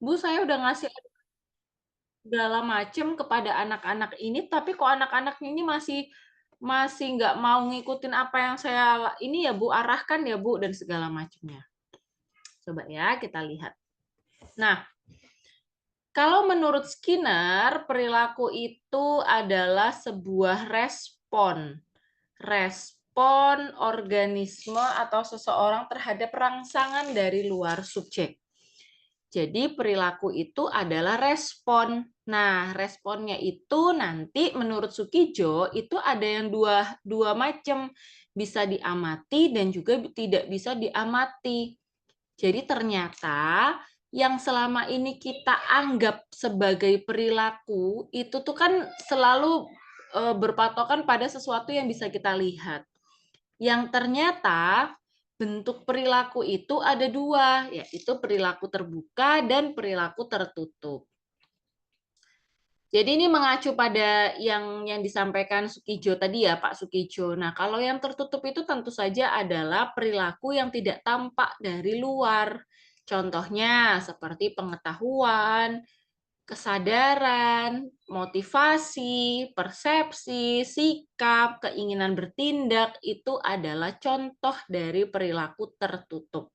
Bu, saya udah ngasih segala macam kepada anak-anak ini, tapi kok anak-anaknya ini masih nggak mau ngikutin apa yang saya ini ya Bu, arahkan ya Bu, dan segala macamnya. Coba ya kita lihat. Nah, kalau menurut Skinner, perilaku itu adalah sebuah respon. Respon organisme atau seseorang terhadap rangsangan dari luar subjek. Jadi perilaku itu adalah respon. Nah, responnya itu nanti menurut Sukijo itu ada yang dua macam, bisa diamati dan juga tidak bisa diamati. Jadi ternyata yang selama ini kita anggap sebagai perilaku itu tuh kan selalu berpatokan pada sesuatu yang bisa kita lihat. Yang ternyata bentuk perilaku itu ada dua, yaitu perilaku terbuka dan perilaku tertutup. Jadi ini mengacu pada yang disampaikan Sukijo tadi ya, Pak Sukijo. Nah, kalau yang tertutup itu tentu saja adalah perilaku yang tidak tampak dari luar. Contohnya seperti pengetahuan, kesadaran, motivasi, persepsi, sikap, keinginan bertindak itu adalah contoh dari perilaku tertutup.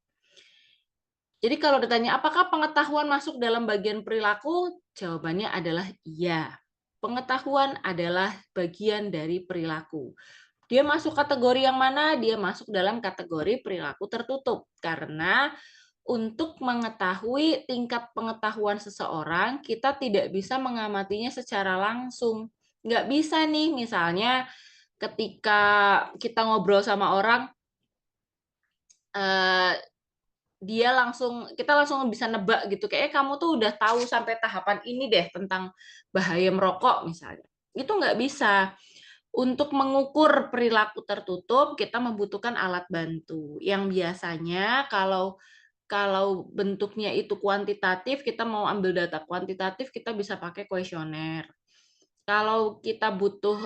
Jadi kalau ditanya apakah pengetahuan masuk dalam bagian perilaku, jawabannya adalah iya. Pengetahuan adalah bagian dari perilaku. Dia masuk kategori yang mana? Dia masuk dalam kategori perilaku tertutup. Karena untuk mengetahui tingkat pengetahuan seseorang, kita tidak bisa mengamatinya secara langsung. Nggak bisa nih, misalnya ketika kita ngobrol sama orang, eh, kita langsung bisa nebak gitu, kayak kamu tuh udah tahu sampai tahapan ini deh tentang bahaya merokok misalnya. Itu nggak bisa. Untuk mengukur perilaku tertutup, kita membutuhkan alat bantu. Yang biasanya kalau kalau bentuknya itu kuantitatif, kita mau ambil data kuantitatif, kita bisa pakai kuesioner. Kalau kita butuh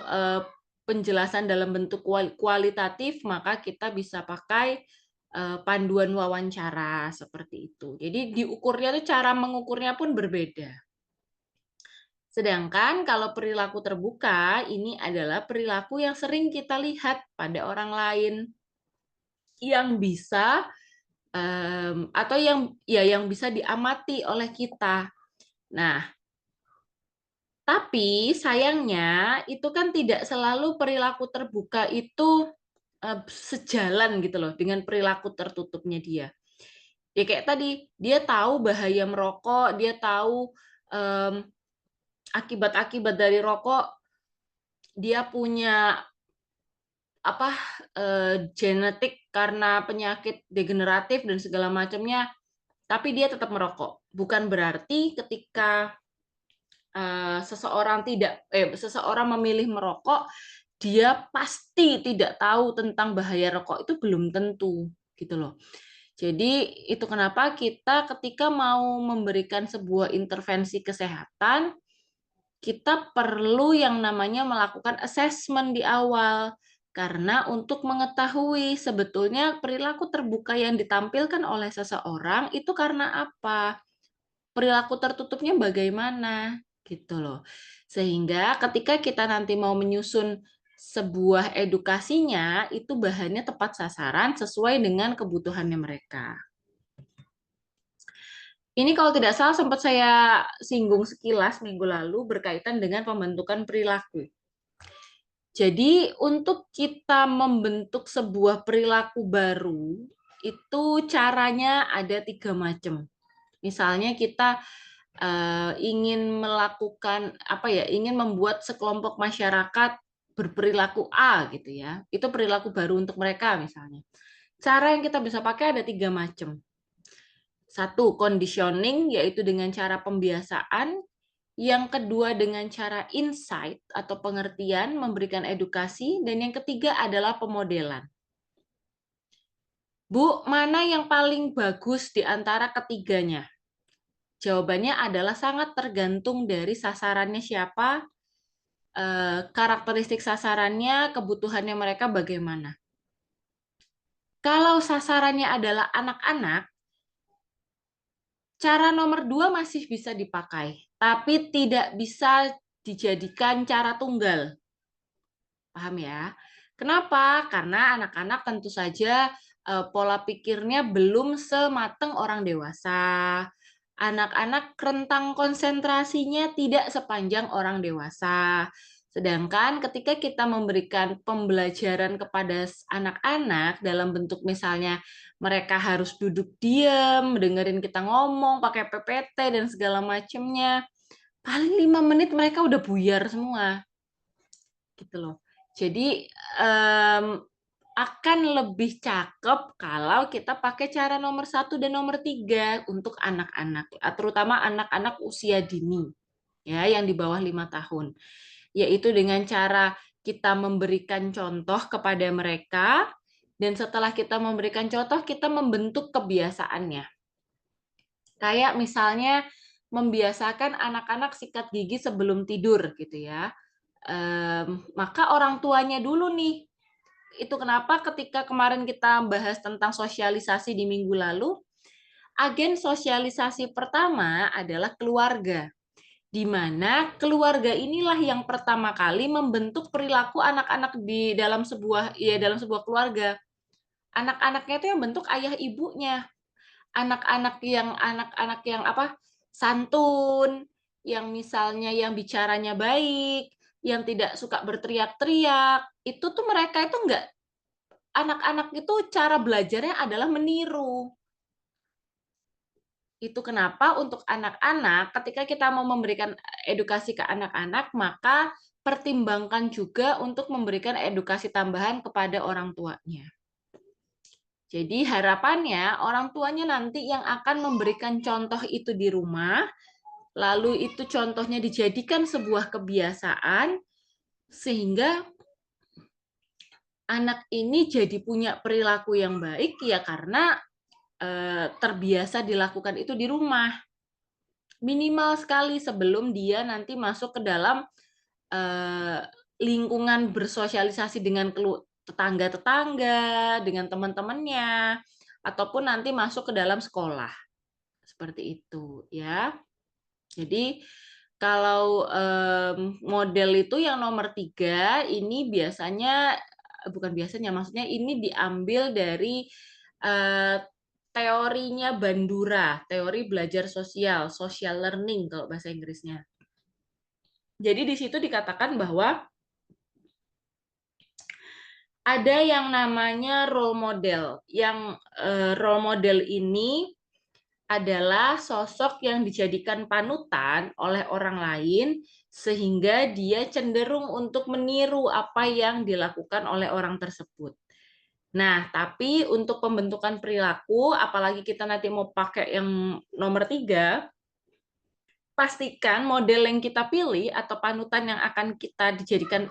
penjelasan dalam bentuk kualitatif, maka kita bisa pakai panduan wawancara seperti itu. Jadi diukurnya tuh cara mengukurnya pun berbeda. Sedangkan kalau perilaku terbuka, ini adalah perilaku yang sering kita lihat pada orang lain yang bisa atau yang bisa diamati oleh kita. Nah, tapi sayangnya itu kan tidak selalu perilaku terbuka itu sejalan gitu loh dengan perilaku tertutupnya dia. Ya kayak tadi, dia tahu bahaya merokok, dia tahu akibat-akibat dari rokok, dia punya apa genetik karena penyakit degeneratif dan segala macamnya, tapi dia tetap merokok. Bukan berarti ketika seseorang memilih merokok, dia pasti tidak tahu tentang bahaya rokok, itu belum tentu gitu loh. Jadi itu kenapa kita ketika mau memberikan sebuah intervensi kesehatan, kita perlu yang namanya melakukan assessment di awal. Karena untuk mengetahui sebetulnya perilaku terbuka yang ditampilkan oleh seseorang itu karena apa? Perilaku tertutupnya bagaimana? Gitu loh. Sehingga ketika kita nanti mau menyusun sebuah edukasinya, itu bahannya tepat sasaran sesuai dengan kebutuhannya mereka. Ini kalau tidak salah sempat saya singgung sekilas minggu lalu berkaitan dengan pembentukan perilaku. Jadi untuk kita membentuk sebuah perilaku baru, itu caranya ada 3 macam. Misalnya kita ingin melakukan ingin membuat sekelompok masyarakat berperilaku A gitu ya. Itu perilaku baru untuk mereka misalnya. Cara yang kita bisa pakai ada 3 macam. Satu, conditioning, yaitu dengan cara pembiasaan. Yang kedua dengan cara insight atau pengertian, memberikan edukasi. Dan yang ketiga adalah pemodelan. Bu, mana yang paling bagus di antara ketiganya? Jawabannya adalah sangat tergantung dari sasarannya siapa, karakteristik sasarannya, kebutuhannya mereka bagaimana. Kalau sasarannya adalah anak-anak, Cara nomor 2 masih bisa dipakai, tapi tidak bisa dijadikan cara tunggal. Paham ya? Kenapa? Karena anak-anak tentu saja pola pikirnya belum semateng orang dewasa. Anak-anak rentang konsentrasinya tidak sepanjang orang dewasa. Sedangkan ketika kita memberikan pembelajaran kepada anak-anak dalam bentuk misalnya mereka harus duduk diam, dengerin kita ngomong, pakai PPT dan segala macamnya, paling 5 menit mereka udah buyar semua. Gitu loh. Jadi akan lebih cakep kalau kita pakai cara nomor 1 dan nomor 3 untuk anak-anak, terutama anak-anak usia dini, ya, yang di bawah 5 tahun. Yaitu dengan cara kita memberikan contoh kepada mereka, dan setelah kita memberikan contoh, kita membentuk kebiasaannya. Kayak misalnya membiasakan anak-anak sikat gigi sebelum tidur, gitu ya. Maka orang tuanya dulu nih. Itu kenapa ketika kemarin kita bahas tentang sosialisasi di minggu lalu, agen sosialisasi pertama adalah keluarga. Di mana keluarga inilah yang pertama kali membentuk perilaku anak-anak di dalam sebuah keluarga. Anak-anaknya itu yang bentuk ayah ibunya. Anak-anak yang apa? Santun, yang misalnya yang bicaranya baik, yang tidak suka berteriak-teriak, itu tuh mereka itu enggak, anak-anak itu cara belajarnya adalah meniru. Itu kenapa untuk anak-anak ketika kita mau memberikan edukasi ke anak-anak, maka pertimbangkan juga untuk memberikan edukasi tambahan kepada orang tuanya. Jadi harapannya orang tuanya nanti yang akan memberikan contoh itu di rumah, lalu itu contohnya dijadikan sebuah kebiasaan, sehingga anak ini jadi punya perilaku yang baik ya karena terbiasa dilakukan itu di rumah. Minimal sekali sebelum dia nanti masuk ke dalam lingkungan bersosialisasi dengan tetangga-tetangga, dengan teman-temannya, ataupun nanti masuk ke dalam sekolah. Seperti itu ya. Jadi kalau model itu yang nomor 3 ini biasanya, bukan biasanya, maksudnya ini diambil dari teorinya Bandura, teori belajar sosial, social learning kalau bahasa Inggrisnya. Jadi di situ dikatakan bahwa ada yang namanya role model. Yang role model ini adalah sosok yang dijadikan panutan oleh orang lain sehingga dia cenderung untuk meniru apa yang dilakukan oleh orang tersebut. Nah, tapi untuk pembentukan perilaku, apalagi kita nanti mau pakai yang nomor 3, pastikan model yang kita pilih atau panutan yang akan kita dijadikan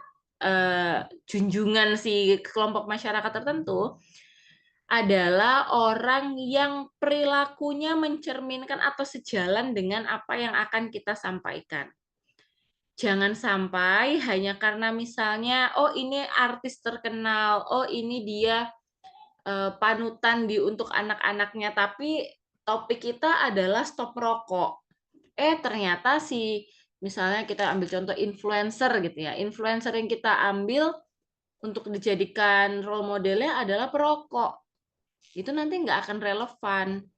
junjungan si kelompok masyarakat tertentu adalah orang yang perilakunya mencerminkan atau sejalan dengan apa yang akan kita sampaikan. Jangan sampai hanya karena misalnya, oh ini artis terkenal, oh ini dia panutan untuk anak-anaknya, tapi topik kita adalah stop merokok. Ternyata misalnya kita ambil contoh influencer gitu ya, influencer yang kita ambil untuk dijadikan role modelnya adalah perokok. Itu nanti nggak akan relevan.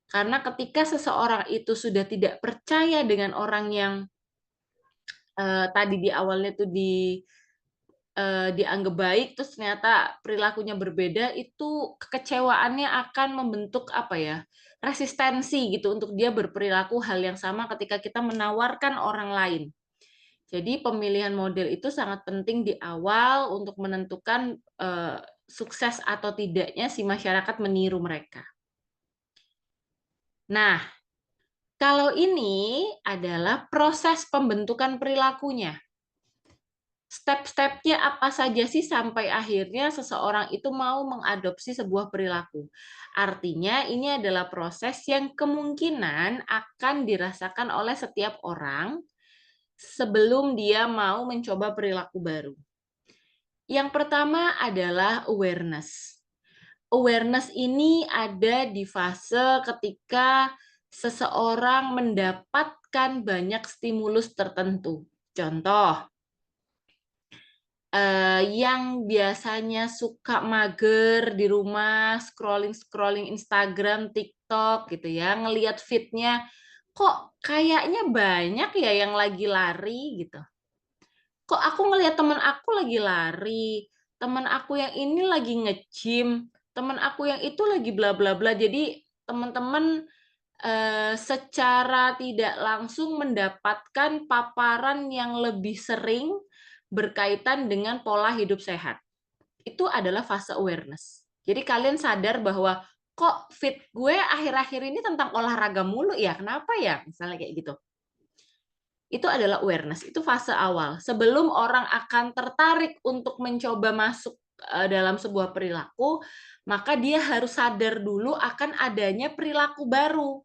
Karena ketika seseorang itu sudah tidak percaya dengan orang yang tadi di awalnya itu dianggap baik, terus ternyata perilakunya berbeda, itu kekecewaannya akan membentuk apa ya, resistensi gitu untuk dia berperilaku hal yang sama ketika kita menawarkan orang lain. Jadi pemilihan model itu sangat penting di awal untuk menentukan sukses atau tidaknya si masyarakat meniru mereka. Nah, kalau ini adalah proses pembentukan perilakunya. Step-stepnya apa saja sih sampai akhirnya seseorang itu mau mengadopsi sebuah perilaku. Artinya ini adalah proses yang kemungkinan akan dirasakan oleh setiap orang sebelum dia mau mencoba perilaku baru. Yang pertama adalah awareness. Awareness ini ada di fase ketika seseorang mendapatkan banyak stimulus tertentu. Contoh, yang biasanya suka mager di rumah, scrolling-scrolling Instagram, TikTok gitu ya, ngelihat feed-nya, kok kayaknya banyak ya yang lagi lari gitu. Kok aku ngelihat teman aku lagi lari, teman aku yang ini lagi nge-gym, teman aku yang itu lagi bla bla bla. Jadi teman-teman secara tidak langsung mendapatkan paparan yang lebih sering berkaitan dengan pola hidup sehat. Itu adalah fase awareness. Jadi kalian sadar bahwa kok fit gue akhir-akhir ini tentang olahraga mulu ya, kenapa ya? Misalnya kayak gitu. Itu adalah awareness, itu fase awal. Sebelum orang akan tertarik untuk mencoba masuk dalam sebuah perilaku, maka dia harus sadar dulu akan adanya perilaku baru.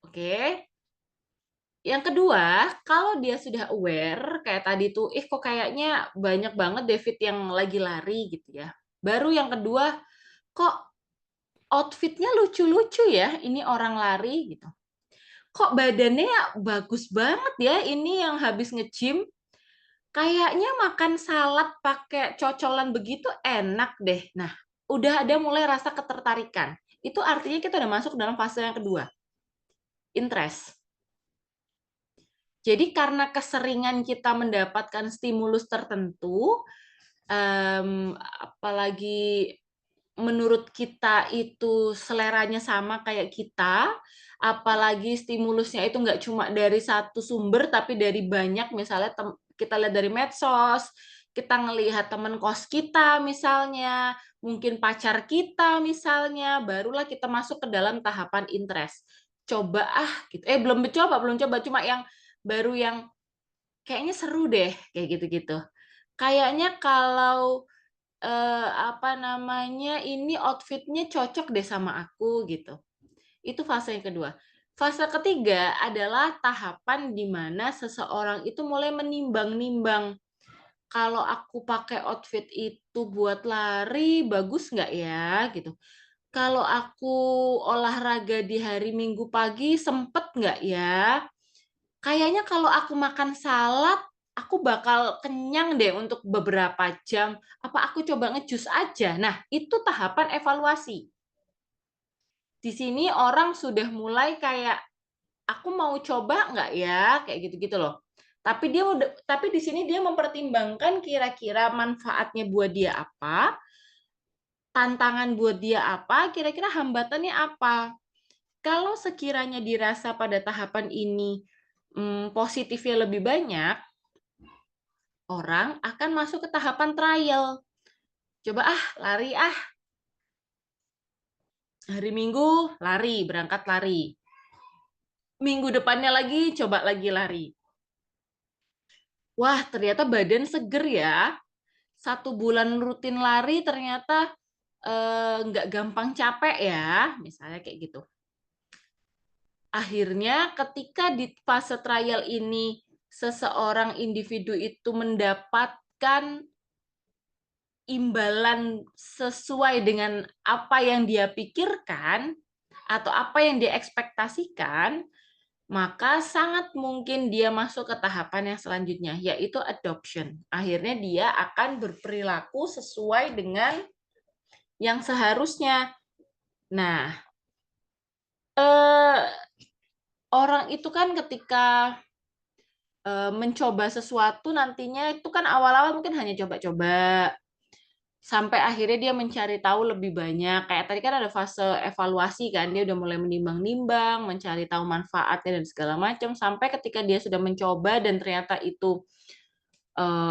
Oke. Yang kedua, kalau dia sudah aware, kayak tadi tuh, kok kayaknya banyak banget David yang lagi lari gitu ya. Baru yang kedua, kok outfitnya lucu-lucu ya, ini orang lari gitu. Kok badannya bagus banget ya, ini yang habis nge-gym. Kayaknya makan salad pakai cocolan begitu enak deh. Nah, udah ada mulai rasa ketertarikan. Itu artinya kita udah masuk dalam fase yang kedua, interest. Jadi karena keseringan kita mendapatkan stimulus tertentu, apalagi menurut kita itu seleranya sama kayak kita, apalagi stimulusnya itu nggak cuma dari satu sumber, tapi dari banyak, misalnya kita lihat dari medsos, kita ngelihat teman kos kita misalnya, mungkin pacar kita misalnya, barulah kita masuk ke dalam tahapan interest. Coba gitu. Belum coba, cuma yang baru yang kayaknya seru deh, kayak gitu-gitu. Kayaknya kalau apa namanya, ini outfitnya cocok deh sama aku gitu. Itu fase yang kedua. Fase ketiga adalah tahapan di mana seseorang itu mulai menimbang-nimbang. Kalau aku pakai outfit itu buat lari, bagus nggak ya? Gitu. Kalau aku olahraga di hari Minggu pagi, sempet nggak ya? Kayaknya kalau aku makan salad, aku bakal kenyang deh untuk beberapa jam. Apa aku coba ngejus aja? Nah, itu tahapan evaluasi. Di sini orang sudah mulai kayak, aku mau coba nggak ya? Kayak gitu-gitu loh. Tapi di sini dia mempertimbangkan kira-kira manfaatnya buat dia apa, tantangan buat dia apa, kira-kira hambatannya apa. Kalau sekiranya dirasa pada tahapan ini positifnya lebih banyak, orang akan masuk ke tahapan trial. Coba lari hari Minggu lari, berangkat lari. Minggu depannya lagi coba lagi lari. Wah, ternyata badan seger ya. 1 bulan rutin lari ternyata nggak gampang capek ya, misalnya kayak gitu. Akhirnya ketika di fase trial ini seseorang individu itu mendapatkan imbalan sesuai dengan apa yang dia pikirkan atau apa yang dia ekspektasikan, maka sangat mungkin dia masuk ke tahapan yang selanjutnya, yaitu adoption. Akhirnya dia akan berperilaku sesuai dengan yang seharusnya. Nah, orang itu kan ketika mencoba sesuatu nantinya itu kan awal-awal mungkin hanya coba-coba, sampai akhirnya dia mencari tahu lebih banyak. Kayak tadi kan ada fase evaluasi kan, dia udah mulai menimbang-nimbang, mencari tahu manfaatnya dan segala macam, sampai ketika dia sudah mencoba dan ternyata itu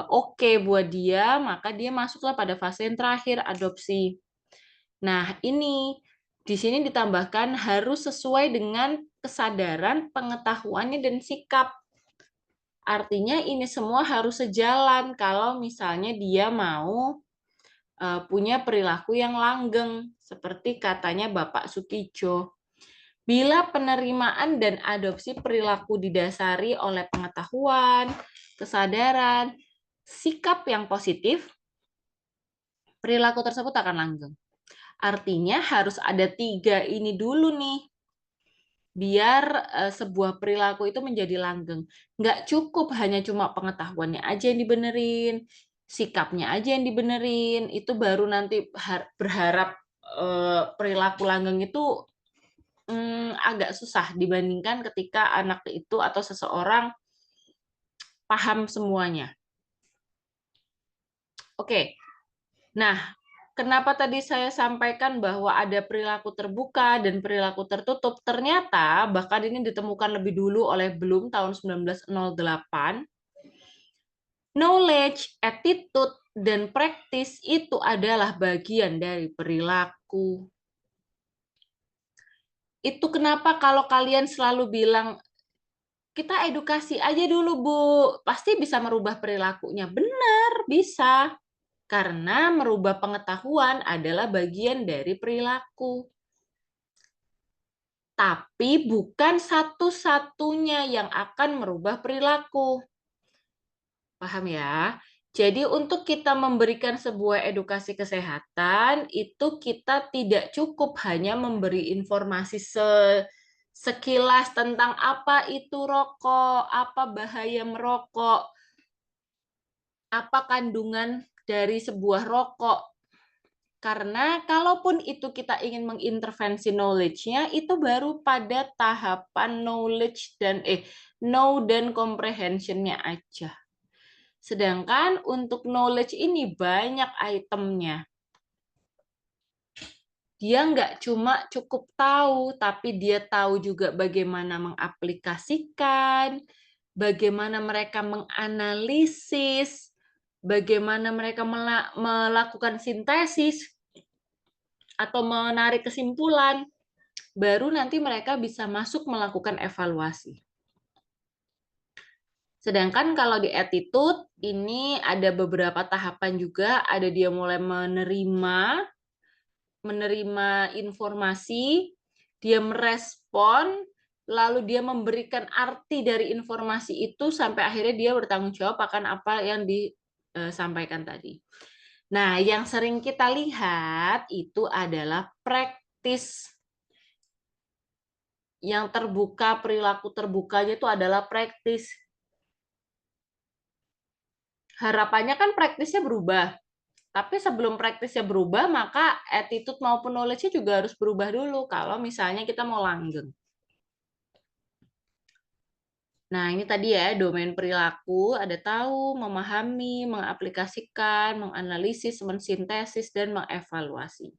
oke buat dia, maka dia masuklah pada fase yang terakhir, adopsi. Nah, ini di sini ditambahkan harus sesuai dengan kesadaran, pengetahuannya dan sikap. Artinya ini semua harus sejalan kalau misalnya dia mau punya perilaku yang langgeng, seperti katanya Bapak Sutijo. Bila penerimaan dan adopsi perilaku didasari oleh pengetahuan, kesadaran, sikap yang positif, perilaku tersebut akan langgeng. Artinya harus ada 3 ini dulu nih. biar sebuah perilaku itu menjadi langgeng. Nggak cukup hanya cuma pengetahuannya aja yang dibenerin, sikapnya aja yang dibenerin, itu baru nanti berharap perilaku langgeng itu agak susah dibandingkan ketika anak itu atau seseorang paham semuanya. Oke, nah kenapa tadi saya sampaikan bahwa ada perilaku terbuka dan perilaku tertutup? Ternyata bahkan ini ditemukan lebih dulu oleh Bloom tahun 1908. Knowledge, attitude, dan practice itu adalah bagian dari perilaku. Itu kenapa kalau kalian selalu bilang, kita edukasi aja dulu, Bu, pasti bisa merubah perilakunya. Benar, bisa. Karena merubah pengetahuan adalah bagian dari perilaku. Tapi bukan satu-satunya yang akan merubah perilaku. Paham ya? Jadi untuk kita memberikan sebuah edukasi kesehatan, itu kita tidak cukup hanya memberi informasi sekilas tentang apa itu rokok, apa bahaya merokok, apa kandungan dari sebuah rokok. Karena kalaupun itu kita ingin mengintervensi knowledge-nya, itu baru pada tahapan knowledge dan know dan comprehension-nya aja. Sedangkan untuk knowledge ini banyak itemnya. Dia nggak cuma cukup tahu, tapi dia tahu juga bagaimana mengaplikasikan, bagaimana mereka menganalisis, bagaimana mereka melakukan sintesis, atau menarik kesimpulan, baru nanti mereka bisa masuk melakukan evaluasi. Sedangkan kalau di attitude, ini ada beberapa tahapan juga, ada dia mulai menerima informasi, dia merespon, lalu dia memberikan arti dari informasi itu, sampai akhirnya dia bertanggung jawab akan apa yang disampaikan tadi. Nah, yang sering kita lihat itu adalah praktis. Yang terbuka, perilaku terbukanya itu adalah praktis. Harapannya kan praktisnya berubah. Tapi sebelum praktisnya berubah, maka attitude maupun knowledge-nya juga harus berubah dulu kalau misalnya kita mau langgeng. Nah, ini tadi ya, domain perilaku, ada tahu, memahami, mengaplikasikan, menganalisis, mensintesis, dan mengevaluasi.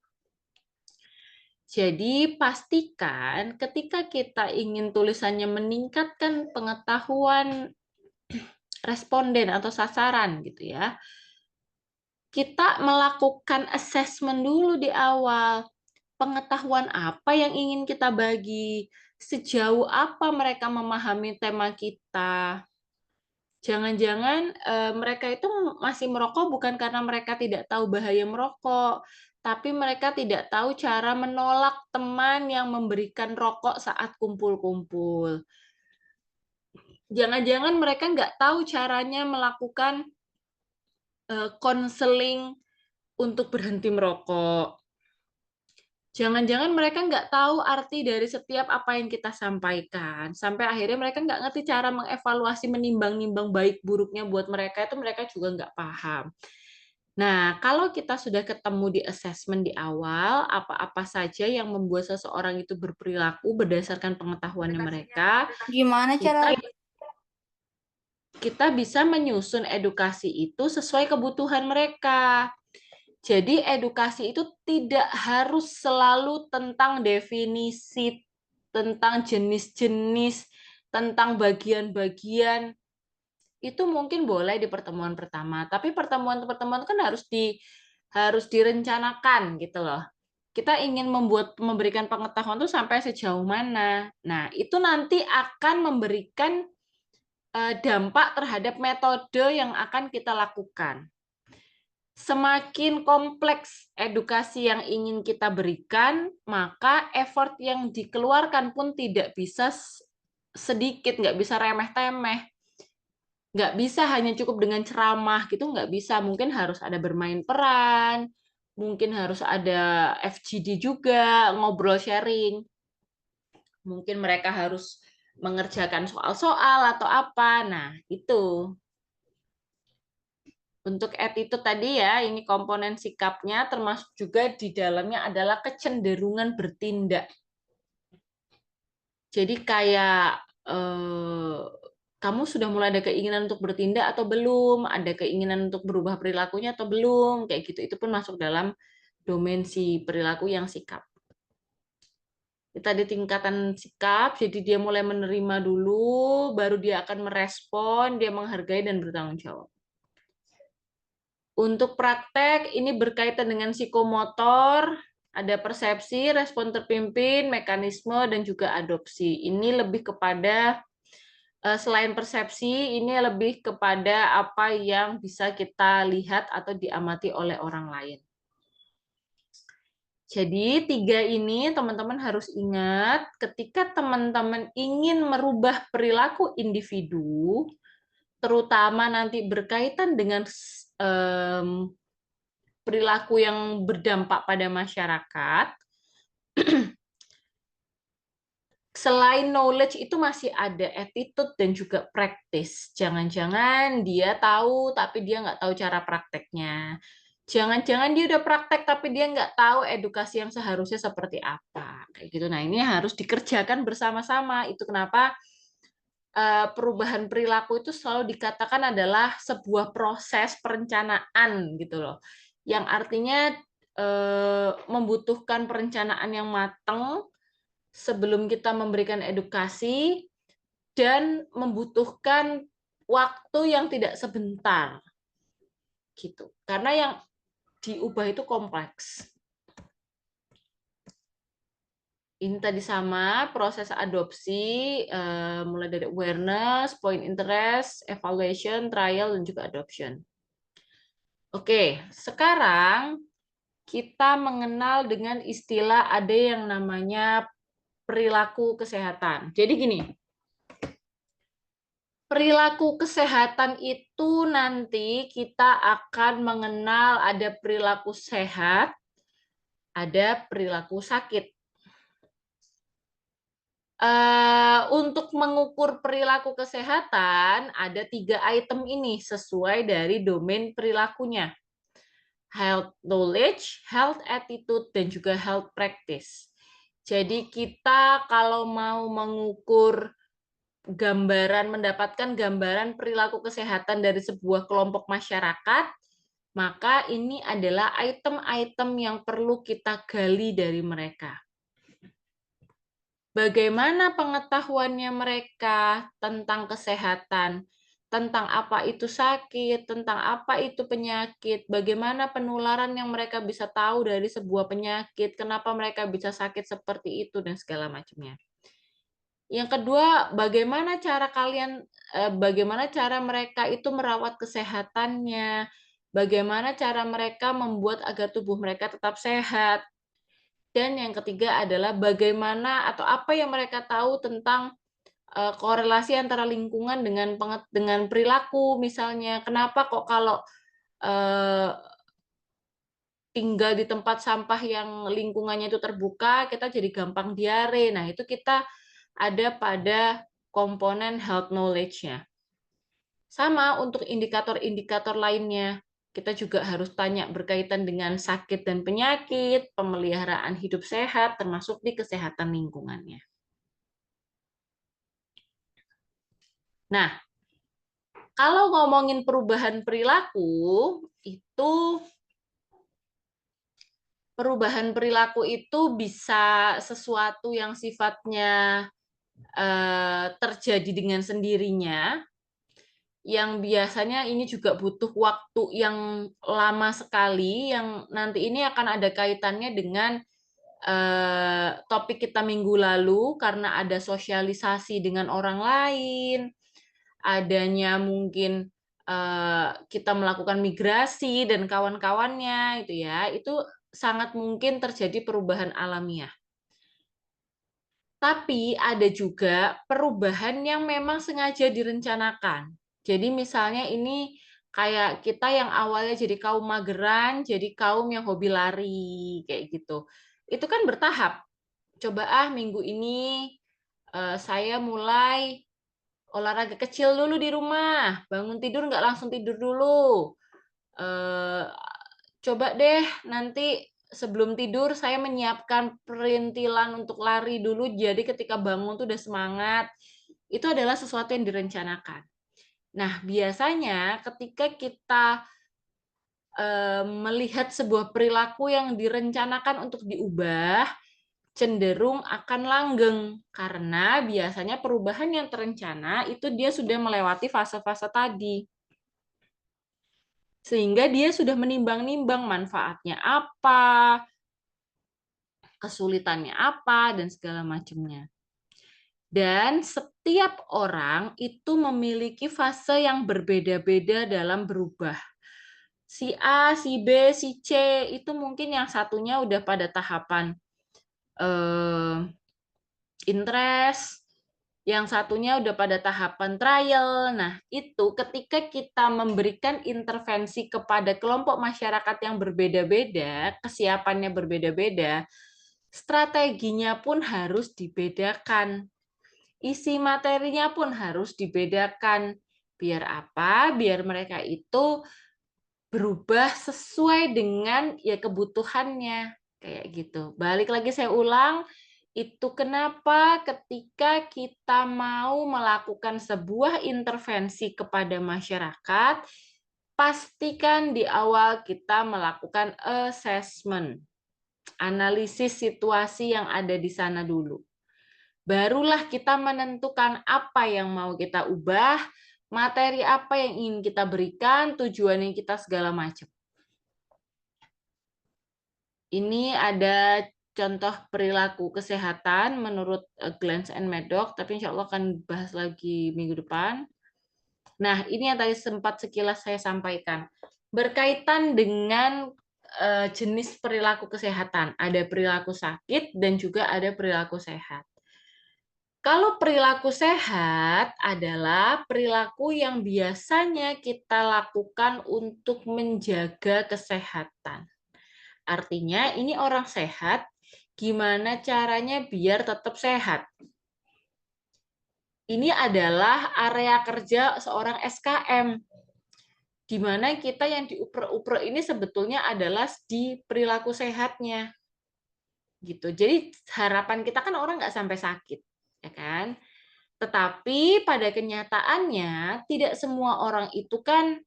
Jadi, pastikan ketika kita ingin tulisannya meningkatkan pengetahuan responden atau sasaran gitu ya, kita melakukan assessment dulu di awal. Pengetahuan apa yang ingin kita bagi? Sejauh apa mereka memahami tema kita? Jangan-jangan mereka itu masih merokok bukan karena mereka tidak tahu bahaya merokok, tapi mereka tidak tahu cara menolak teman yang memberikan rokok saat kumpul-kumpul. Jangan-jangan mereka nggak tahu caranya melakukan konseling untuk berhenti merokok. Jangan-jangan mereka nggak tahu arti dari setiap apa yang kita sampaikan. Sampai akhirnya mereka nggak ngerti cara mengevaluasi, menimbang-nimbang baik buruknya buat mereka, itu mereka juga nggak paham. Nah, kalau kita sudah ketemu di assessment di awal, apa-apa saja yang membuat seseorang itu berperilaku berdasarkan pengetahuannya mereka, Gimana cara kita bisa menyusun edukasi itu sesuai kebutuhan mereka. Jadi edukasi itu tidak harus selalu tentang definisi, tentang jenis-jenis, tentang bagian-bagian. Itu mungkin boleh di pertemuan pertama, tapi pertemuan-pertemuan kan harus direncanakan gitu loh. Kita ingin memberikan pengetahuan itu sampai sejauh mana. Nah, itu nanti akan memberikan dampak terhadap metode yang akan kita lakukan. Semakin kompleks edukasi yang ingin kita berikan, maka effort yang dikeluarkan pun tidak bisa sedikit, nggak bisa remeh-temeh. Nggak bisa hanya cukup dengan ceramah gitu, nggak bisa. Mungkin harus ada bermain peran, mungkin harus ada FGD juga, ngobrol sharing. Mungkin mereka harus mengerjakan soal-soal atau apa. Nah, itu. Untuk attitude tadi ya, ini komponen sikapnya, termasuk juga di dalamnya adalah kecenderungan bertindak. Jadi kayak kamu sudah mulai ada keinginan untuk bertindak atau belum, ada keinginan untuk berubah perilakunya atau belum, kayak gitu. Itu pun masuk dalam domain si perilaku yang sikap. Kita di tingkatan sikap, jadi dia mulai menerima dulu, baru dia akan merespon, dia menghargai dan bertanggung jawab. Untuk praktek, ini berkaitan dengan psikomotor, ada persepsi, respon terpimpin, mekanisme, dan juga adopsi. Ini lebih kepada, selain persepsi, ini lebih kepada apa yang bisa kita lihat atau diamati oleh orang lain. Jadi, tiga ini teman-teman harus ingat, ketika teman-teman ingin merubah perilaku individu, terutama nanti berkaitan dengan perilaku yang berdampak pada masyarakat, selain knowledge itu masih ada attitude dan juga practice. Jangan-jangan dia tahu tapi dia nggak tahu cara prakteknya. Jangan-jangan dia udah praktek tapi dia nggak tahu edukasi yang seharusnya seperti apa. Kayak gitu. Nah, ini harus dikerjakan bersama-sama. Itu kenapa perubahan perilaku itu selalu dikatakan adalah sebuah proses perencanaan gitu loh. Yang artinya membutuhkan perencanaan yang matang sebelum kita memberikan edukasi dan membutuhkan waktu yang tidak sebentar gitu. Karena yang diubah itu kompleks. Ini tadi sama proses adopsi, mulai dari awareness, point interest, evaluation, trial, dan juga adoption. Oke, sekarang kita mengenal dengan istilah ada yang namanya perilaku kesehatan. Jadi gini, perilaku kesehatan itu nanti kita akan mengenal ada perilaku sehat, ada perilaku sakit. Untuk mengukur perilaku kesehatan, ada 3 item ini sesuai dari domain perilakunya. Health knowledge, health attitude, dan juga health practice. Jadi kita kalau mau mengukur mendapatkan gambaran perilaku kesehatan dari sebuah kelompok masyarakat, maka ini adalah item-item yang perlu kita gali dari mereka. Bagaimana pengetahuannya mereka tentang kesehatan, tentang apa itu sakit, tentang apa itu penyakit, bagaimana penularan yang mereka bisa tahu dari sebuah penyakit, kenapa mereka bisa sakit seperti itu, dan segala macamnya. Yang kedua, bagaimana cara mereka itu merawat kesehatannya, bagaimana cara mereka membuat agar tubuh mereka tetap sehat. Dan yang ketiga adalah bagaimana atau apa yang mereka tahu tentang korelasi antara lingkungan dengan perilaku. Misalnya, kenapa kok kalau tinggal di tempat sampah yang lingkungannya itu terbuka, kita jadi gampang diare. Nah, itu kita ada pada komponen health knowledge-nya. Sama untuk indikator-indikator lainnya. Kita juga harus tanya berkaitan dengan sakit dan penyakit, pemeliharaan hidup sehat, termasuk di kesehatan lingkungannya. Nah, kalau ngomongin perubahan perilaku, perubahan perilaku itu bisa sesuatu yang sifatnya terjadi dengan sendirinya, yang biasanya ini juga butuh waktu yang lama sekali, yang nanti ini akan ada kaitannya dengan topik kita minggu lalu, karena ada sosialisasi dengan orang lain, adanya mungkin kita melakukan migrasi dan kawan-kawannya, itu sangat mungkin terjadi perubahan alamiah. Tapi ada juga perubahan yang memang sengaja direncanakan. Jadi misalnya ini kayak kita yang awalnya jadi kaum mageran, jadi kaum yang hobi lari, kayak gitu. Itu kan bertahap. Coba minggu ini Saya mulai olahraga kecil dulu di rumah, bangun tidur nggak langsung tidur dulu. Eh, Coba deh nanti sebelum tidur saya menyiapkan perintilan untuk lari dulu, jadi ketika bangun tuh udah semangat. Itu adalah sesuatu yang direncanakan. Nah, biasanya ketika kita melihat sebuah perilaku yang direncanakan untuk diubah, cenderung akan langgeng karena biasanya perubahan yang terencana itu dia sudah melewati fase-fase tadi. Sehingga dia sudah menimbang-nimbang manfaatnya apa, kesulitannya apa, dan segala macamnya. Dan setiap orang itu memiliki fase yang berbeda-beda dalam berubah. Si A, si B, si C itu mungkin yang satunya udah pada tahapan interest, yang satunya udah pada tahapan trial. Nah, itu ketika kita memberikan intervensi kepada kelompok masyarakat yang berbeda-beda, kesiapannya berbeda-beda, strateginya pun harus dibedakan. Isi materinya pun harus dibedakan. Biar apa? Biar mereka itu berubah sesuai dengan ya kebutuhannya. Kayak gitu. Balik lagi saya ulang, itu kenapa ketika kita mau melakukan sebuah intervensi kepada masyarakat, pastikan di awal kita melakukan assessment, analisis situasi yang ada di sana dulu. Barulah kita menentukan apa yang mau kita ubah, materi apa yang ingin kita berikan, tujuan yang kita segala macam. Ini ada contoh perilaku kesehatan menurut Glantz and Maddox, tapi insya Allah akan bahas lagi minggu depan. Nah, ini yang tadi sempat sekilas saya sampaikan. Berkaitan dengan jenis perilaku kesehatan. Ada perilaku sakit dan juga ada perilaku sehat. Kalau perilaku sehat adalah perilaku yang biasanya kita lakukan untuk menjaga kesehatan. Artinya ini orang sehat, gimana caranya biar tetap sehat? Ini adalah area kerja seorang SKM, di mana kita yang diuper-uper ini sebetulnya adalah di perilaku sehatnya. Gitu. Jadi harapan kita kan orang nggak sampai sakit, ya kan? Tetapi pada kenyataannya tidak semua orang itu kan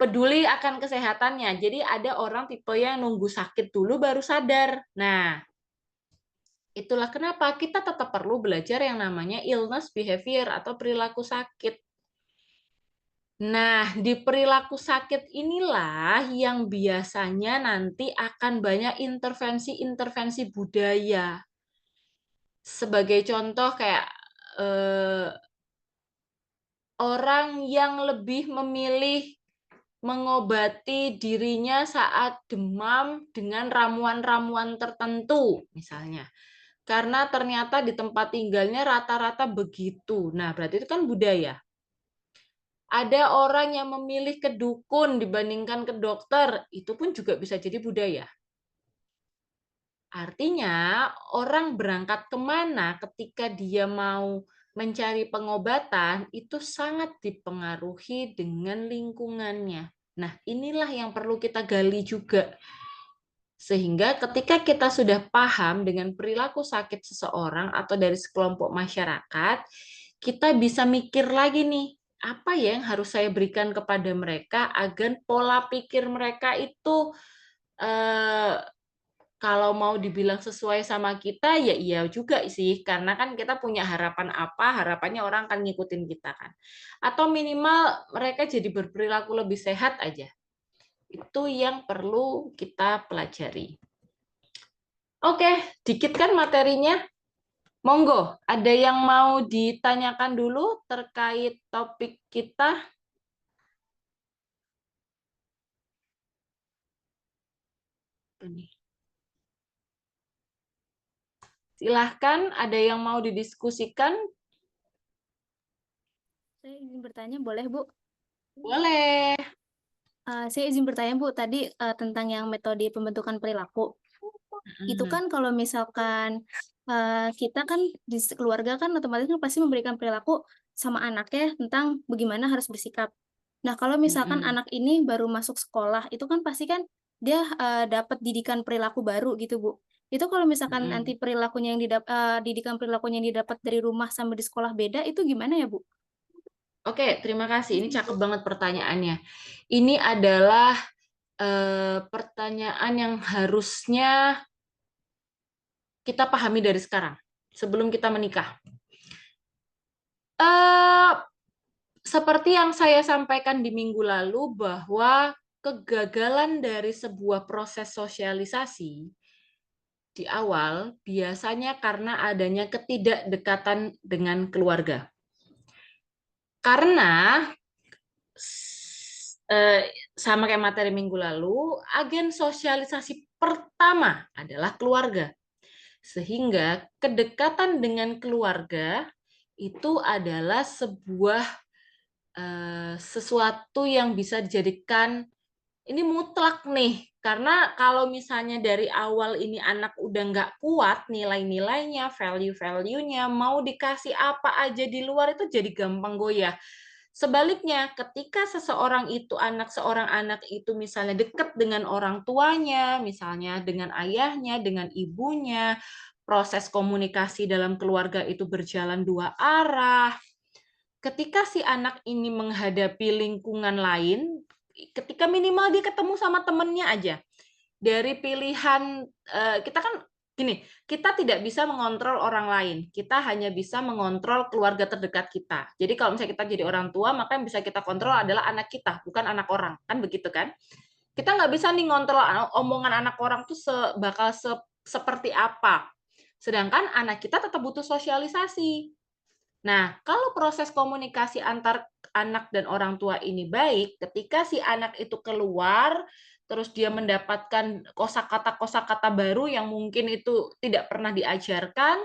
peduli akan kesehatannya. Jadi ada orang tipe yang nunggu sakit dulu baru sadar. Nah, itulah kenapa kita tetap perlu belajar yang namanya illness behavior atau perilaku sakit. Nah, di perilaku sakit inilah yang biasanya nanti akan banyak intervensi-intervensi budaya. Sebagai contoh kayak orang yang lebih memilih mengobati dirinya saat demam dengan ramuan-ramuan tertentu, misalnya. Karena ternyata di tempat tinggalnya rata-rata begitu. Nah, berarti itu kan budaya. Ada orang yang memilih ke dukun dibandingkan ke dokter, itu pun juga bisa jadi budaya. Artinya, orang berangkat kemana ketika dia mau mencari pengobatan, itu sangat dipengaruhi dengan lingkungannya. Nah, inilah yang perlu kita gali juga. Sehingga ketika kita sudah paham dengan perilaku sakit seseorang atau dari sekelompok masyarakat, kita bisa mikir lagi nih, apa ya yang harus saya berikan kepada mereka agar pola pikir mereka itu kalau mau dibilang sesuai sama kita, ya iya juga sih, karena kan kita punya harapan apa, harapannya orang akan ngikutin kita kan. Atau minimal mereka jadi berperilaku lebih sehat aja. Itu yang perlu kita pelajari. Oke, dikit kan materinya. Monggo, ada yang mau ditanyakan dulu terkait topik kita? Silahkan, ada yang mau didiskusikan? Saya izin bertanya, boleh Bu? Boleh. Saya izin bertanya Bu, tadi tentang yang metode pembentukan perilaku. Itu Mm. kan kalau misalkan kita kan di keluarga kan otomatis kan pasti memberikan perilaku sama anaknya tentang bagaimana harus bersikap. Nah, kalau misalkan Mm-mm. anak ini baru masuk sekolah, itu kan pasti kan dia, dapat didikan perilaku baru gitu, Bu. Itu kalau misalkan Mm-mm. nanti perilakunya yang didikan perilakunya yang didapat dari rumah sama di sekolah beda, itu gimana ya, Bu? Oke, terima kasih. Ini cakep banget pertanyaannya. Ini adalah pertanyaan yang harusnya kita pahami dari sekarang, sebelum kita menikah. Eh, Seperti yang saya sampaikan di minggu lalu, bahwa kegagalan dari sebuah proses sosialisasi di awal biasanya karena adanya ketidakdekatan dengan keluarga. Karena sama kayak materi minggu lalu, agen sosialisasi pertama adalah keluarga. Sehingga kedekatan dengan keluarga itu adalah sebuah sesuatu yang bisa dijadikan ini mutlak nih. Karena kalau misalnya dari awal ini anak udah nggak kuat nilai-nilainya, value-value-nya, mau dikasih apa aja di luar itu jadi gampang goyah. Sebaliknya, ketika seorang anak itu misalnya dekat dengan orang tuanya, misalnya dengan ayahnya, dengan ibunya, proses komunikasi dalam keluarga itu berjalan dua arah. Ketika si anak ini menghadapi lingkungan lain, ketika minimal dia ketemu sama temennya aja, dari pilihan kita kan gini, kita tidak bisa mengontrol orang lain, kita hanya bisa mengontrol keluarga terdekat kita. Jadi kalau misalnya kita jadi orang tua, maka yang bisa kita kontrol adalah anak kita, bukan anak orang, kan begitu kan? Kita nggak bisa nih ngontrol omongan anak orang tuh seperti apa. Sedangkan anak kita tetap butuh sosialisasi. Nah, kalau proses komunikasi antar anak dan orang tua ini baik, ketika si anak itu keluar, terus dia mendapatkan kosakata-kosakata baru yang mungkin itu tidak pernah diajarkan,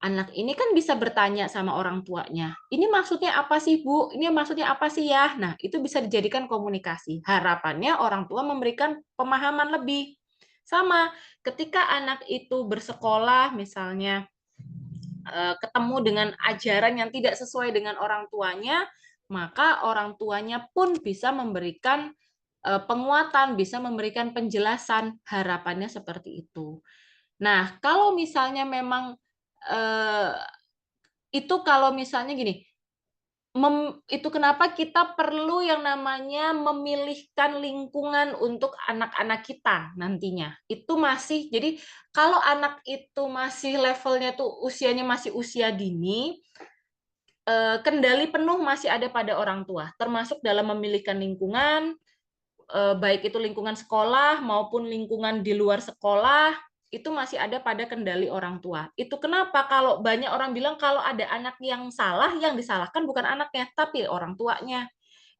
anak ini kan bisa bertanya sama orang tuanya, ini maksudnya apa sih, Bu? Ini maksudnya apa sih ya? Nah, itu bisa dijadikan komunikasi. Harapannya orang tua memberikan pemahaman lebih. Sama, ketika anak itu bersekolah, misalnya ketemu dengan ajaran yang tidak sesuai dengan orang tuanya, maka orang tuanya pun bisa memberikan penguatan, bisa memberikan penjelasan, harapannya seperti itu. Nah, kalau misalnya memang eh, itu kalau misalnya gini, itu kenapa kita perlu yang namanya memilihkan lingkungan untuk anak-anak kita nantinya. Itu masih, jadi kalau anak itu masih levelnya tuh usianya masih usia dini, kendali penuh masih ada pada orang tua, termasuk dalam memilihkan lingkungan, baik itu lingkungan sekolah maupun lingkungan di luar sekolah, itu masih ada pada kendali orang tua. Itu kenapa kalau banyak orang bilang kalau ada anak yang salah, yang disalahkan bukan anaknya, tapi orang tuanya.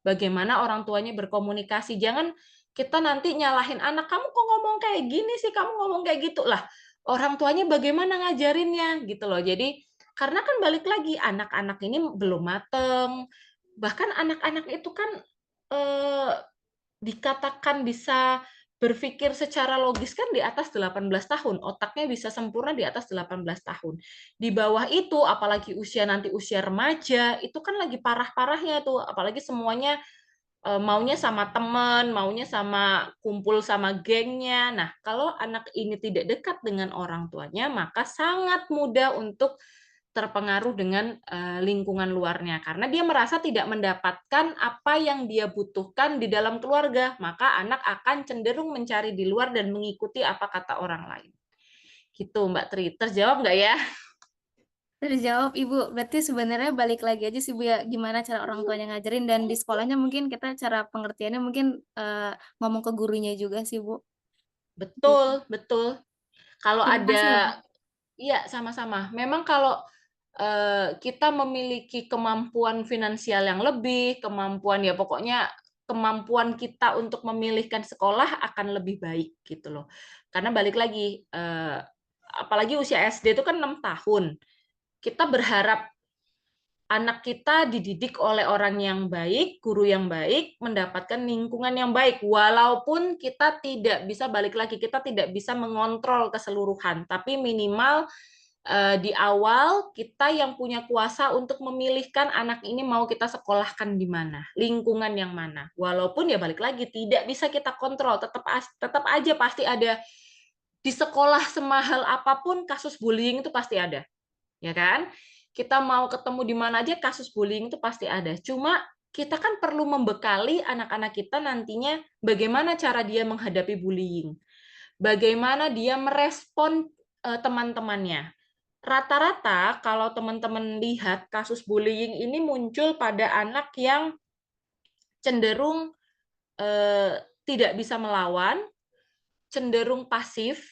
Bagaimana orang tuanya berkomunikasi. Jangan kita nanti nyalahin anak, kamu kok ngomong kayak gini sih, kamu ngomong kayak gitu lah. Orang tuanya bagaimana ngajarinnya gitu loh. Jadi karena kan balik lagi anak-anak ini belum mateng. Bahkan anak-anak itu kan eh, dikatakan bisa berpikir secara logis kan di atas 18 tahun. Otaknya bisa sempurna di atas 18 tahun. Di bawah itu, apalagi usia nanti usia remaja, itu kan lagi parah-parahnya tuh. Apalagi semuanya maunya sama teman, maunya sama kumpul sama gengnya. Nah, kalau anak ini tidak dekat dengan orang tuanya, maka sangat mudah untuk terpengaruh dengan lingkungan luarnya karena dia merasa tidak mendapatkan apa yang dia butuhkan di dalam keluarga, maka anak akan cenderung mencari di luar dan mengikuti apa kata orang lain. Gitu, Mbak Tri. Terjawab nggak ya? Terjawab, Ibu. Berarti sebenarnya balik lagi aja sih, Bu, ya, gimana cara orang tuanya ngajarin dan di sekolahnya mungkin kita cara pengertiannya mungkin ngomong ke gurunya juga sih, Bu. Gitu. Betul, betul. Kalau Terima kasih ya, Bu. ada, iya sama-sama. Memang kalau kita memiliki kemampuan finansial yang lebih, kemampuan ya pokoknya kemampuan kita untuk memilihkan sekolah akan lebih baik gitu loh. Karena balik lagi, apalagi usia SD itu kan 6 tahun. Kita berharap anak kita dididik oleh orang yang baik, guru yang baik, mendapatkan lingkungan yang baik. Walaupun kita tidak bisa balik lagi, kita tidak bisa mengontrol keseluruhan, tapi minimal di awal kita yang punya kuasa untuk memilihkan anak ini mau kita sekolahkan di mana, lingkungan yang mana. Walaupun ya balik lagi tidak bisa kita kontrol, tetap aja pasti ada di sekolah semahal apapun kasus bullying itu pasti ada, ya kan? Kita mau ketemu di mana aja kasus bullying itu pasti ada. Cuma kita kan perlu membekali anak-anak kita nantinya bagaimana cara dia menghadapi bullying, bagaimana dia merespon teman-temannya. Rata-rata kalau teman-teman lihat kasus bullying ini muncul pada anak yang cenderung tidak bisa melawan, cenderung pasif,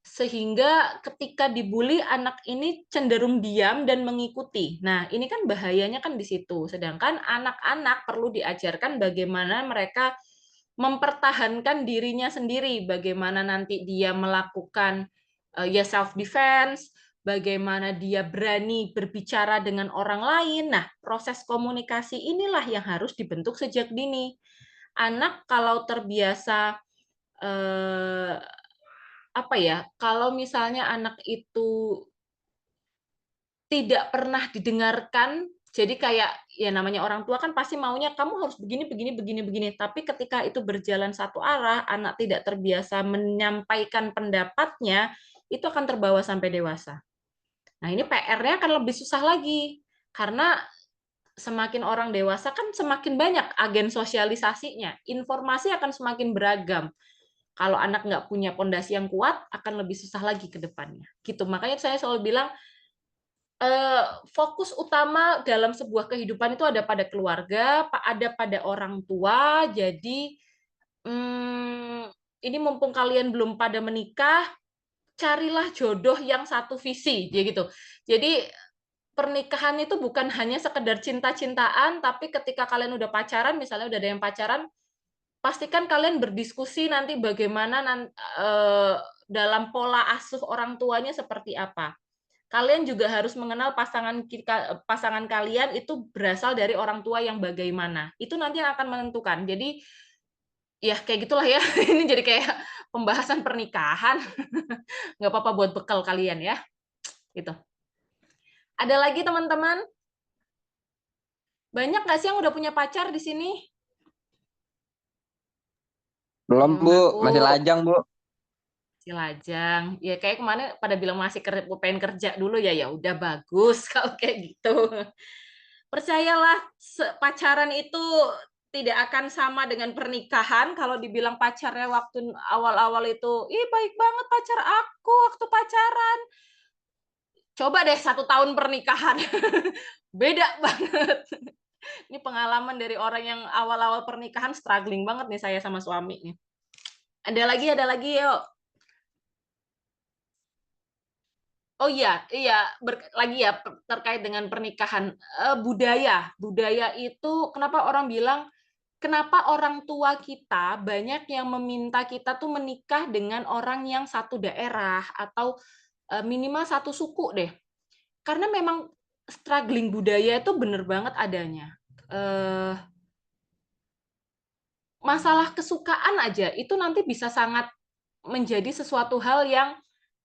sehingga ketika dibully anak ini cenderung diam dan mengikuti. Nah, ini kan bahayanya kan di situ. Sedangkan anak-anak perlu diajarkan bagaimana mereka mempertahankan dirinya sendiri, bagaimana nanti dia melakukan ya self defense, bagaimana dia berani berbicara dengan orang lain. Nah, proses komunikasi inilah yang harus dibentuk sejak dini. Anak kalau terbiasa apa ya, kalau misalnya anak itu tidak pernah didengarkan, jadi kayak ya namanya orang tua kan pasti maunya kamu harus begini begini begini begini, tapi ketika itu berjalan satu arah, anak tidak terbiasa menyampaikan pendapatnya, itu akan terbawa sampai dewasa. Nah, ini PR-nya akan lebih susah lagi karena semakin orang dewasa kan semakin banyak agen sosialisasinya, informasi akan semakin beragam. Kalau anak nggak punya pondasi yang kuat, akan lebih susah lagi ke depannya. Gitu. Makanya saya selalu bilang, fokus utama dalam sebuah kehidupan itu ada pada keluarga, ada pada orang tua. Jadi, ini mumpung kalian belum pada menikah, carilah jodoh yang satu visi, gitu. Jadi, pernikahan itu bukan hanya sekedar cinta-cintaan, tapi ketika kalian udah pacaran, misalnya udah ada yang pacaran, pastikan kalian berdiskusi nanti bagaimana dalam pola asuh orang tuanya seperti apa. Kalian juga harus mengenal pasangan kalian itu berasal dari orang tua yang bagaimana. Itu nanti yang akan menentukan. Jadi ya kayak gitulah ya. Ini jadi kayak pembahasan pernikahan. Nggak apa-apa buat bekal kalian ya. Gitu. Ada lagi teman-teman? Banyak nggak sih yang udah punya pacar di sini? Belum, Ayo Bu. ngaku. Masih lajang, Bu. Si lajang. Ya kayak kemarin pada bilang masih pengen kerja dulu ya. Ya udah bagus kalau kayak gitu. Percayalah, pacaran itu tidak akan sama dengan pernikahan. Kalau dibilang pacarnya waktu awal-awal itu, ih baik banget pacar aku waktu pacaran. Coba deh 1 tahun pernikahan. Beda banget. Ini pengalaman dari orang yang awal-awal pernikahan struggling banget nih saya sama suami. Ada lagi yuk. Oh iya, iya lagi ya terkait dengan pernikahan. Budaya itu kenapa orang bilang kenapa orang tua kita banyak yang meminta kita tuh menikah dengan orang yang satu daerah atau minimal satu suku deh. Karena memang struggling budaya itu bener banget adanya. Masalah kesukaan aja itu nanti bisa sangat menjadi sesuatu hal yang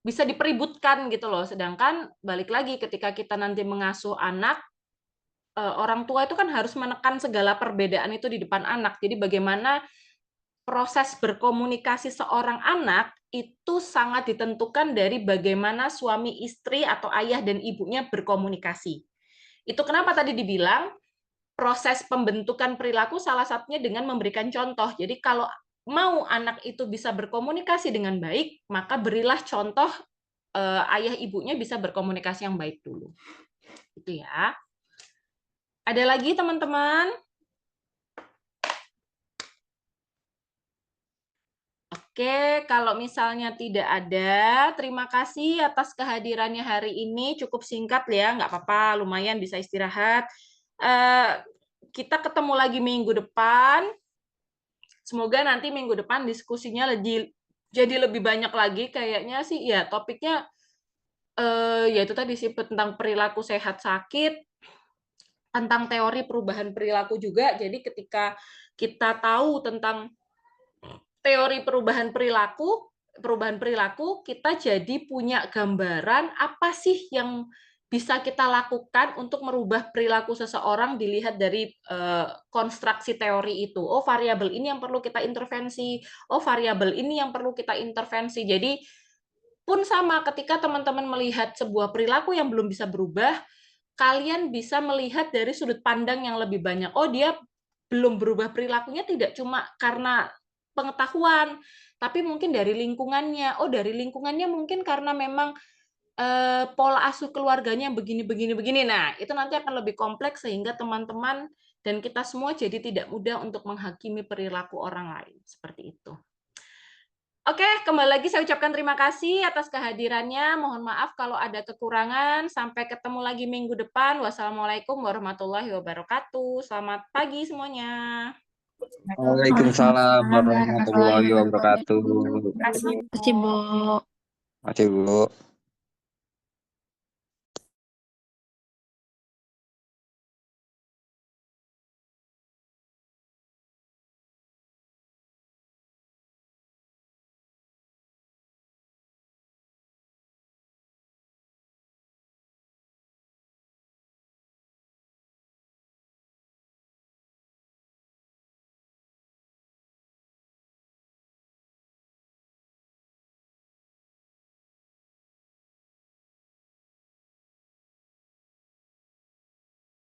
bisa dipeributkan gitu loh. Sedangkan balik lagi ketika kita nanti mengasuh anak, orang tua itu kan harus menekan segala perbedaan itu di depan anak. Jadi bagaimana proses berkomunikasi seorang anak itu sangat ditentukan dari bagaimana suami istri atau ayah dan ibunya berkomunikasi. Itu kenapa tadi dibilang proses pembentukan perilaku salah satunya dengan memberikan contoh. Jadi kalau mau anak itu bisa berkomunikasi dengan baik, maka berilah contoh ayah ibunya bisa berkomunikasi yang baik dulu. Itu ya. Ada lagi teman-teman? Oke, kalau misalnya tidak ada, terima kasih atas kehadirannya hari ini. Cukup singkat ya, nggak apa-apa, lumayan bisa istirahat. Kita ketemu lagi minggu depan. Semoga nanti minggu depan diskusinya jadi lebih banyak lagi. Kayaknya sih ya topiknya ya itu tadi sih tentang perilaku sehat sakit, tentang teori perubahan perilaku juga. Jadi ketika kita tahu tentang teori perubahan perilaku, perubahan perilaku, kita jadi punya gambaran apa sih yang bisa kita lakukan untuk merubah perilaku seseorang dilihat dari konstruksi teori itu. Oh, variabel ini yang perlu kita intervensi. Oh, variabel ini yang perlu kita intervensi. Jadi pun sama ketika teman-teman melihat sebuah perilaku yang belum bisa berubah, kalian bisa melihat dari sudut pandang yang lebih banyak. Oh, dia belum berubah perilakunya tidak cuma karena pengetahuan, tapi mungkin dari lingkungannya. Oh, dari lingkungannya mungkin karena memang pola asuh keluarganya begini, begini, begini. Nah, itu nanti akan lebih kompleks sehingga teman-teman dan kita semua jadi tidak mudah untuk menghakimi perilaku orang lain. Seperti itu. Oke, kembali lagi saya ucapkan terima kasih atas kehadirannya. Mohon maaf kalau ada kekurangan. Sampai ketemu lagi minggu depan. Wassalamualaikum warahmatullahi wabarakatuh. Selamat pagi semuanya. Waalaikumsalam Waalaikumsalam warahmatullahi warahmatullahi wabarakatuh. wabarakatuh. Terima kasih, Bu. Oke, Bu.